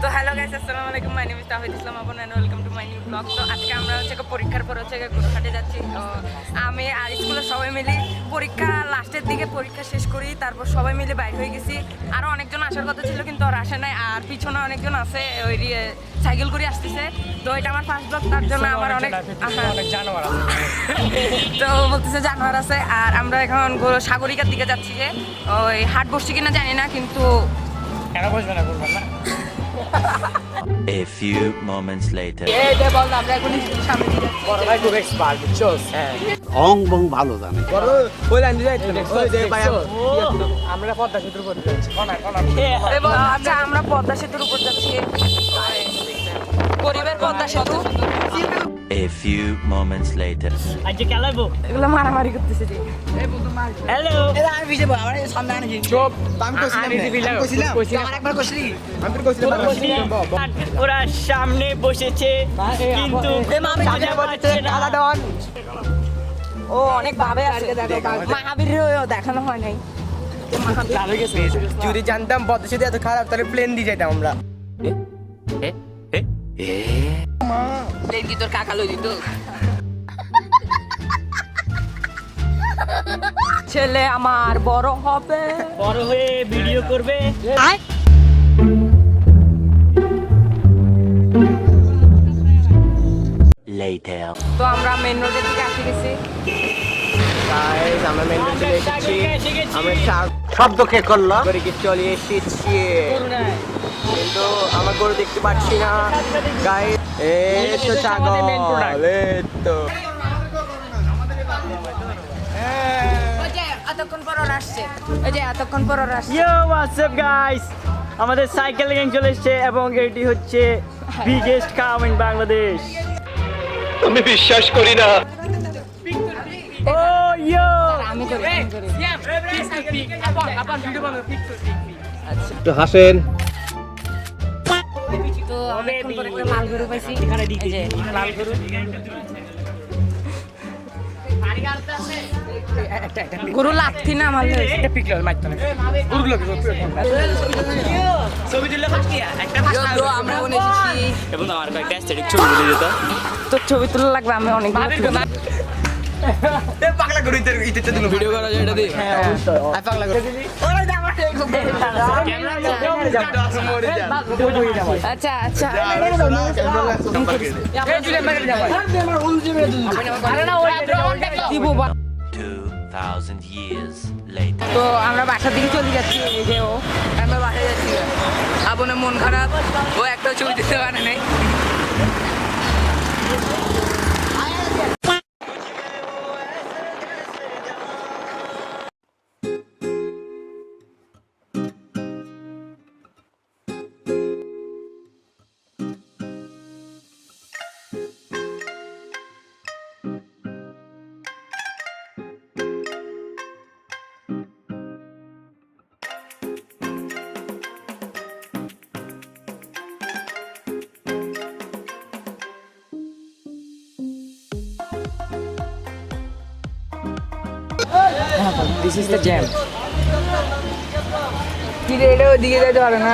তো hello guys, আসসালামু আলাইকুম। My name is Tahid Islam Apon and welcome to my new blog. তো আজকে আমরা পরীক্ষার পর গোরহাটে যাচ্ছি। আমি আর স্কুলের সবাই মিলে পরীক্ষা লাস্টের দিকে পরীক্ষা শেষ করি, তারপর সবাই মিলে বাইর হয়ে গেছি। আরও অনেকজন আসার কথা ছিল কিন্তু আর আসে নাই, আর পিছনে অনেকজন আছে ওই সাইকেল করে আসতেছে। তো এটা আমার ফার্স্ট ব্লগ, তার জন্য আমার অনেক জানোয়ার তো বলতেছে জানোয়ার আছে। আর আমরা এখন সাগরিকার দিকে যাচ্ছি, যে ওই হাট বসছি কিনা জানি না, কিন্তু A few moments later. অং বং ভালো জানে আচ্ছা, আমরা পদ্মা সেতুর উপর যাচ্ছি, গরিবের পদ্মা সেতু। A few moments later. এগুলো মারামারি করতেছে যে। হ্যালো, ওরা সামনে বসেছে কিন্তু ও অনেক ভাবে আছে, মাহাবীরেরও দেখানো হয় নাই। যদি জানতাম পদ্মা সেতু এত খারাপ তাহলে প্লেন দিয়ে যেতাম আমরা। প্লেন কি তোর কাকা লই দিত? ছেলে আমার বড় হবে, বড় হয়ে ভিডিও করবে। Later. তো আমরা মেন রোডের দিকে আসে গেছি। Guys, আমরা মেন রোড চলে এসেছি। আমরা শব্দ কে করলো সাগরিকে চলে এসেছি, কিন্তু আমার গরু দেখতে পাচ্ছি না। গাইস, এই তো ছাগল, এই তো এতক্ষণ পর ওরা আসছে, ওই যে এতক্ষণ পর ওরা আসছে। ইয়ো হোয়াটস আপ গাইস, আমাদের সাইকেল গ্যাং চলে এসেছে এবং এটি হচ্ছে বিগেস্ট কাম ইন বাংলাদেশ। আমি বিশ্বাস করি না। ও ইয়ো, আমি করি একটু হাসেন। তো অনেকক্ষণ পর একটা লাল গরু পাইছি। এই যে লাল গরু, গরু লাথি না মারলে আমরা মনে এসেছি এবং আমার কয়েকটা অ্যাস্থেটিক ছবি তুলে দিত। তোর ছবি তোলা লাগবে, আমি অনেক পাগলা গরু ইতে দিল ভিডিও করা যায় এটা দিয়ে। হ্যাঁ অবশ্যই, পাগলা গরু আচ্ছা আচ্ছা দিব। 2000 years later. তো আমরা বাসার দিকে চলে যাচ্ছি। এই যে ও, আমরা বাসায় যাচ্ছি। আবনের মন খারাপ, ও একটা ছবি দিতে পারে নাই। This is the jam. কি রে, এটা ওদিকে যেতে পারে না।